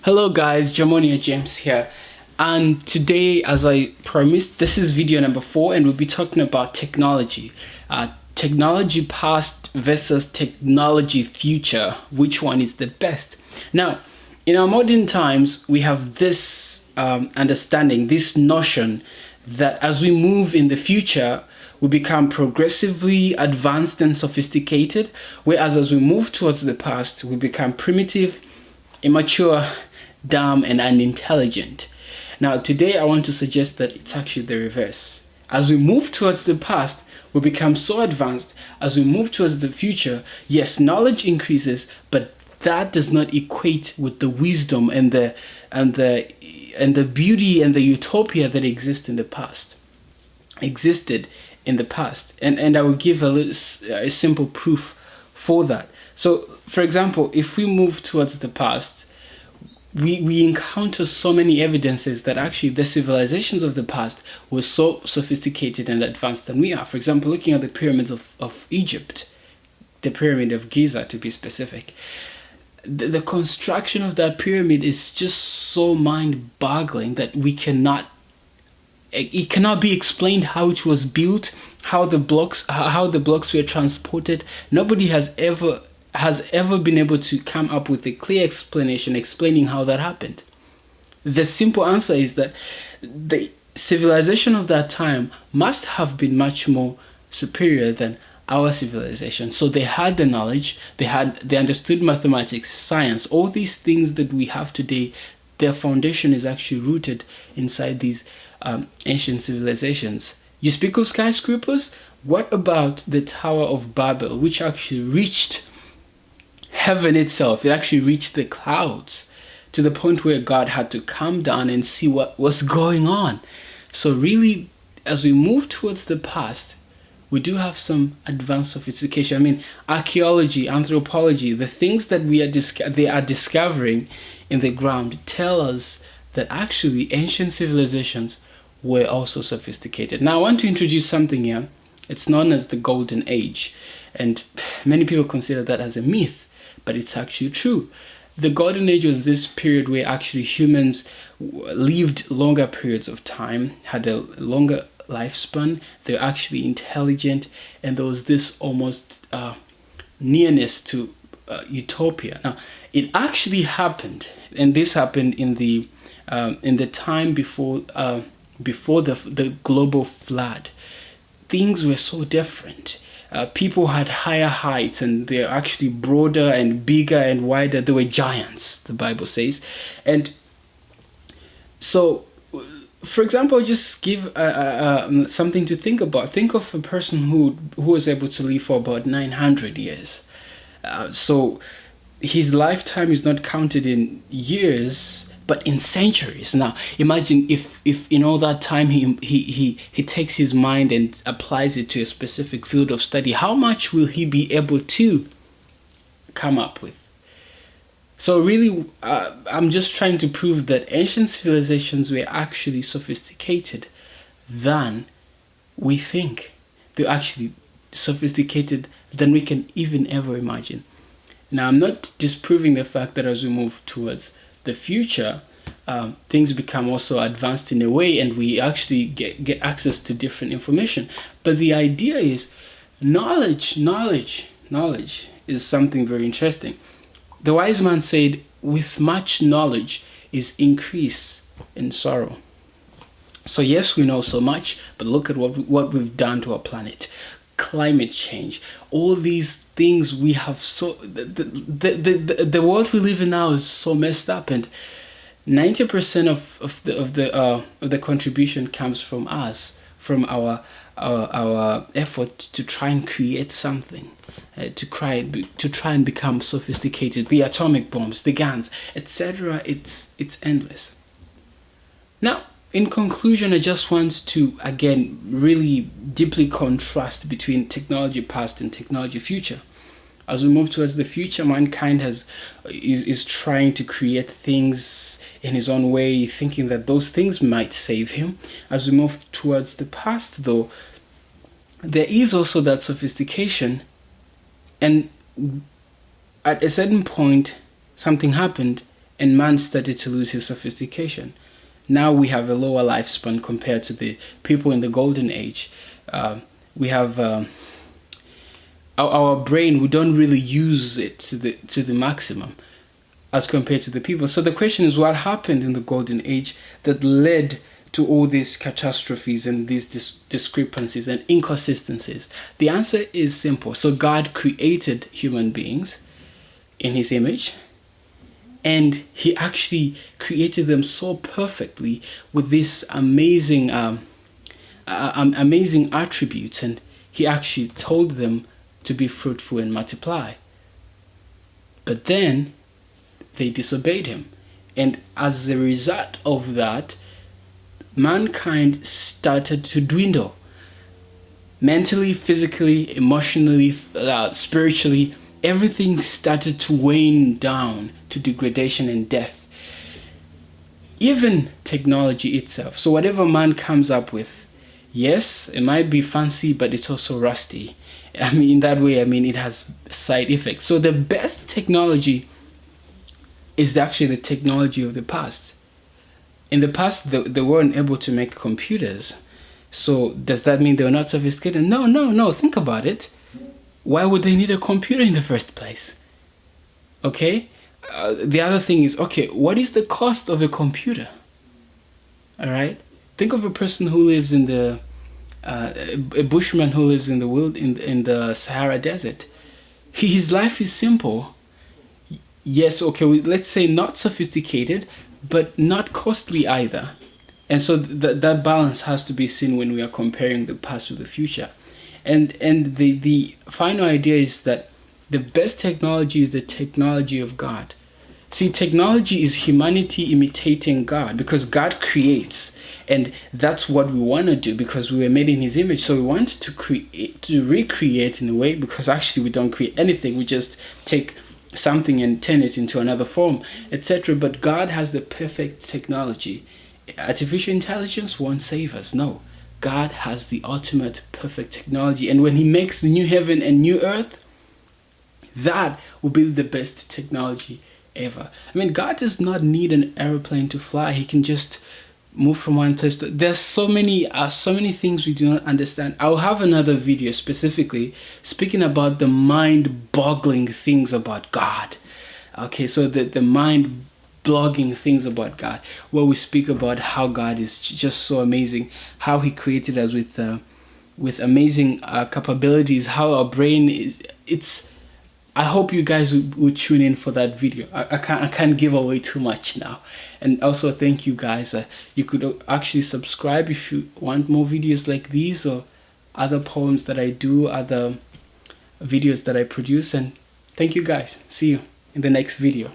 Hello guys, Jamonia James here, and today, as I promised, this is video number 4 and we'll be talking about technology. Technology past versus technology future. Which one is the best? Now, in our modern times, we have this understanding, this notion that as we move in the future, we become progressively advanced and sophisticated, whereas as we move towards the past, we become primitive, immature, dumb, and unintelligent. Now, today I want to suggest that it's actually the reverse. As we move towards the past, we become so advanced. As we move towards the future, yes, knowledge increases, but that does not equate with the wisdom and the beauty and the utopia that existed in the past. And I will give a simple proof for that. So, for example, if we move towards the past, we encounter so many evidences that actually the civilizations of the past were so sophisticated and advanced than we are. For example, looking at the pyramids of Egypt, the pyramid of Giza to be specific, the construction of that pyramid is just so mind-boggling that it cannot be explained how it was built, how the blocks were transported. Nobody has ever been able to come up with a clear explanation explaining how that happened. The simple answer is that the civilization of that time must have been much more superior than our civilization. So they had the knowledge, they understood mathematics, science, all these things that we have today. Their foundation is actually rooted inside these ancient civilizations. You speak of skyscrapers? What about the Tower of Babel, which actually reached heaven itself? It actually reached the clouds to the point where God had to come down and see what was going on. So really, as we move towards the past, we do have some advanced sophistication. I mean, archaeology, anthropology, the things that they are discovering in the ground tell us that actually ancient civilizations were also sophisticated. Now, I want to introduce something here. It's known as the Golden Age, and many people consider that as a myth, but it's actually true. The Golden Age was this period where actually humans lived longer periods of time, had a longer lifespan, they're actually intelligent, and there was this almost nearness to utopia. Now, it actually happened, and this happened in the time before the global flood. Things were so different. People had higher heights, and they're actually broader and bigger and wider. They were giants, the Bible says. And so, for example, just give something to think about. Think of a person who was able to live for about 900 years. So his lifetime is not counted in years, but in centuries. Now, imagine if in all that time he takes his mind and applies it to a specific field of study, how much will he be able to come up with? So really, I'm just trying to prove that ancient civilizations were actually sophisticated than we think. They're actually sophisticated than we can even ever imagine. Now, I'm not disproving the fact that as we move towards the future, things become also advanced in a way, and we actually get access to different information. But the idea is knowledge is something very interesting. The wise man said, with much knowledge is increase in sorrow. So yes, we know so much, but look at what we've done to our planet. Climate change, all these things we have, so the world we live in now is so messed up, and 90% of the contribution comes from us, from our effort to try and create something, to try and become sophisticated. The atomic bombs, the guns, etc. It's endless. Now, in conclusion, I just want to again really deeply contrast between technology past and technology future. As we move towards the future, mankind is trying to create things in his own way, thinking that those things might save him. As we move towards the past, though, there is also that sophistication, and at a certain point, something happened and man started to lose his sophistication. Now we have a lower lifespan compared to the people in the golden age. We have our brain, we don't really use it to the maximum as compared to the people. So the question is, what happened in the golden age that led to all these catastrophes and these discrepancies and inconsistencies? The answer is simple. So God created human beings in his image, and he actually created them so perfectly with this amazing amazing attributes, and he actually told them to be fruitful and multiply. But then they disobeyed him, and as a result of that, mankind started to dwindle mentally, physically, emotionally, spiritually. Everything started to wane down to degradation and death. Even technology itself. So whatever man comes up with, yes, it might be fancy, but it's also rusty. I mean, in that way, I mean, it has side effects. So the best technology is actually the technology of the past. In the past, they weren't able to make computers. So does that mean they were not sophisticated? No. Think about it. Why would they need a computer in the first place? Okay? The other thing is, okay, what is the cost of a computer? All right? Think of a person who lives in the a bushman who lives in the Sahara Desert. His life is simple. Yes, okay, let's say not sophisticated, but not costly either. And so that balance has to be seen when we are comparing the past with the future. And the final idea is that the best technology is the technology of God. See, technology is humanity imitating God, because God creates, and that's what we want to do because we were made in his image. So we want to recreate in a way, because actually we don't create anything. We just take something and turn it into another form, etc. But God has the perfect technology. Artificial intelligence won't save us. No. God has the ultimate perfect technology. And when he makes the new heaven and new earth, that will be the best technology ever. I mean, God does not need an airplane to fly. He can just move from one place to... There's so many things we do not understand. I'll have another video specifically speaking about the mind-boggling things about God. Okay, so the mind-blogging things about God, where we speak about how God is just so amazing, how he created us with amazing capabilities, how our brain is... I hope you guys would tune in for that video. I can't give away too much now. And also thank you guys. You could actually subscribe if you want more videos like these, or other poems that I do, other videos that I produce. And thank you guys. See you in the next video.